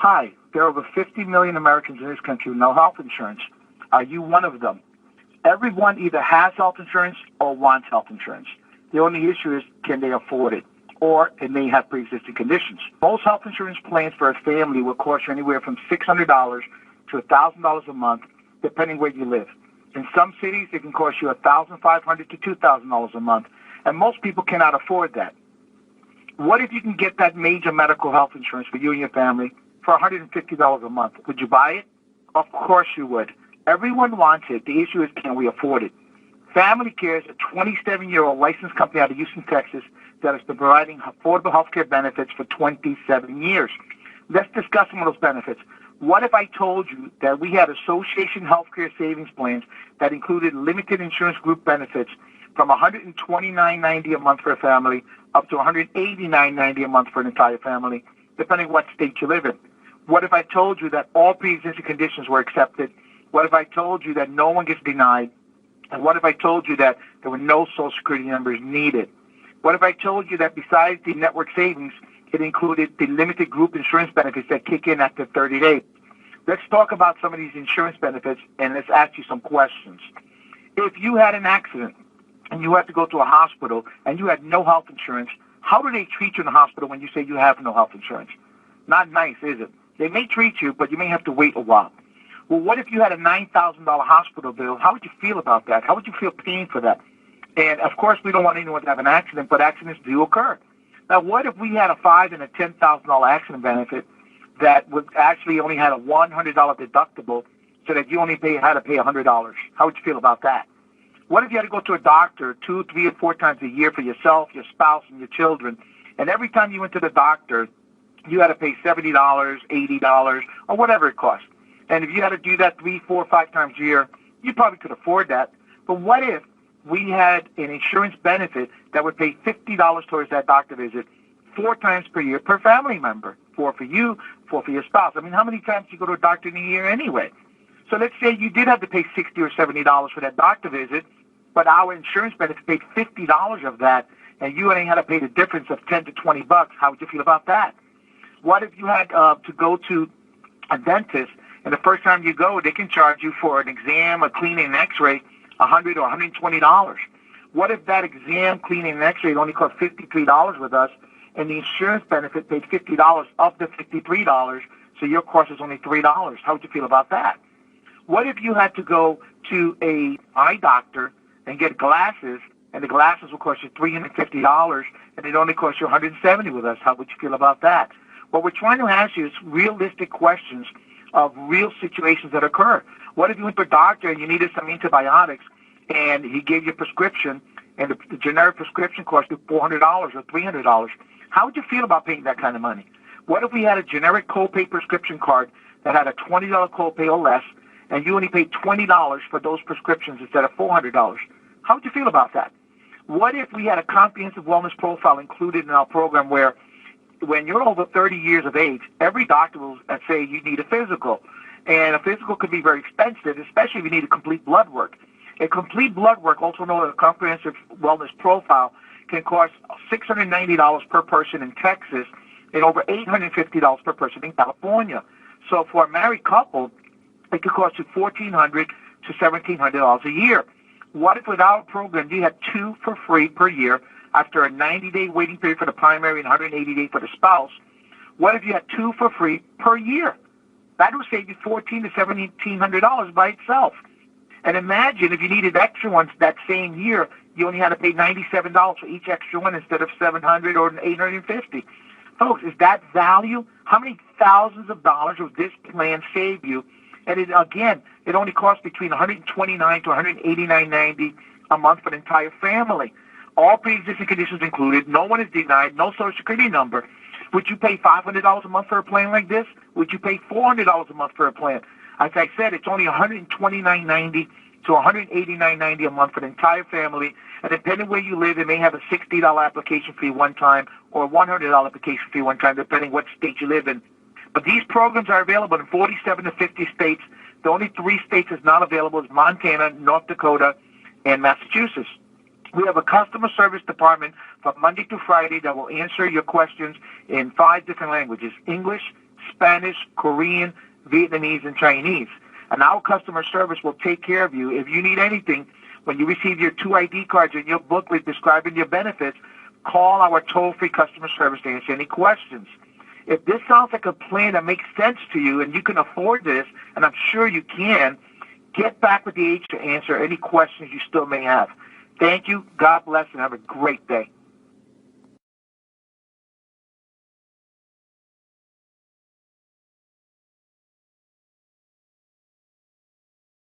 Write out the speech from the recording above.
Hi, there are over 50 million Americans in this country with no health insurance. Are you one of them? Everyone either has health insurance or wants health insurance. The only issue is, can they afford it? Or it may have pre-existing conditions. Most health insurance plans for a family will cost you anywhere from $600 to $1,000 a month, depending where you live. In some cities, it can cost you $1,500 to $2,000 a month, and most people cannot afford that. What if you can get that major medical health insurance for you and your family for $150 a month? Would you buy it? Of course you would. Everyone wants it. The issue is, can we afford it? Family Care is a 27-year-old licensed company out of Houston, Texas, that has been providing affordable health care benefits for 27 years. Let's discuss some of those benefits. What if I told you that we had association healthcare savings plans that included limited insurance group benefits from $129.90 a month for a family up to $189.90 a month for an entire family, depending on what state you live in? What if I told you that all pre-existing conditions were accepted? What if I told you that no one gets denied? And what if I told you that there were no Social Security numbers needed? What if I told you that besides the network savings, it included the limited group insurance benefits that kick in after 30 days? Let's talk about some of these insurance benefits, and let's ask you some questions. If you had an accident and you had to go to a hospital and you had no health insurance, how do they treat you in the hospital when you say you have no health insurance? Not nice, is it? They may treat you, but you may have to wait a while. Well, what if you had a $9,000 hospital bill? How would you feel about that? How would you feel paying for that? And, of course, we don't want anyone to have an accident, but accidents do occur. Now, what if we had a $5,000 and a $10,000 accident benefit that would actually only had a $100 deductible so that you only had to pay $100? How would you feel about that? What if you had to go to a doctor 2, 3, or 4 times a year for yourself, your spouse, and your children, and every time you went to the doctor, you had to pay $70, $80, or whatever it cost? And if you had to do that 3, 4, 5 times a year, you probably could afford that. But what if we had an insurance benefit that would pay $50 towards that doctor visit 4 times per year per family member? 4 for you, 4 for your spouse. I mean, how many times do you go to a doctor in a year anyway? So let's say you did have to pay $60 or $70 for that doctor visit, but our insurance benefit paid $50 of that, and you only had to pay the difference of $10 to $20. How would you feel about that? What if you had to go to a dentist, and the first time you go, they can charge you for an exam, a cleaning, and x-ray, $100 or $120. What if that exam, cleaning, and x-ray only cost $53 with us, and the insurance benefit paid $50 of the $53, so your cost is only $3? How would you feel about that? What if you had to go to a eye doctor and get glasses, and the glasses will cost you $350, and it only costs you $170 with us? How would you feel about that? What we're trying to ask you is realistic questions of real situations that occur. What if you went to a doctor and you needed some antibiotics, and he gave you a prescription, and the generic prescription cost you $400 or $300? How would you feel about paying that kind of money? What if we had a generic copay prescription card that had a $20 copay or less, and you only paid $20 for those prescriptions instead of $400? How would you feel about that? What if we had a comprehensive wellness profile included in our program where when you're over 30 years of age, every doctor will say you need a physical. And a physical could be very expensive, especially if you need a complete blood work. A complete blood work, also known as a comprehensive wellness profile, can cost $690 per person in Texas and over $850 per person in California. So for a married couple, it could cost you $1,400 to $1,700 a year. What if without a program you had 2 for free per year after a 90-day waiting period for the primary and 180-day for the spouse? What if you had 2 for free per year? That would save you $1,400 to $1,700 by itself. And imagine if you needed extra ones that same year, you only had to pay $97 for each extra one instead of $700 or $850. Folks, is that value? How many thousands of dollars would this plan save you? And it only costs between $129 to $189.90 a month for the entire family. All pre-existing conditions included. No one is denied. No Social Security number. Would you pay $500 a month for a plan like this? Would you pay $400 a month for a plan? As I said, it's only $129.90 to $189.90 a month for the entire family. And depending where you live, it may have a $60 application fee one time or a $100 application fee one time, depending what state you live in. But these programs are available in 47 to 50 states. The only 3 states that's not available is Montana, North Dakota, and Massachusetts. We have a customer service department from Monday to Friday that will answer your questions in 5 different languages: English, Spanish, Korean, Vietnamese, and Chinese. And our customer service will take care of you. If you need anything, when you receive your 2 ID cards and your booklet describing your benefits, call our toll-free customer service to answer any questions. If this sounds like a plan that makes sense to you and you can afford this, and I'm sure you can, get back with the agent to answer any questions you still may have. Thank you. God bless, and have a great day.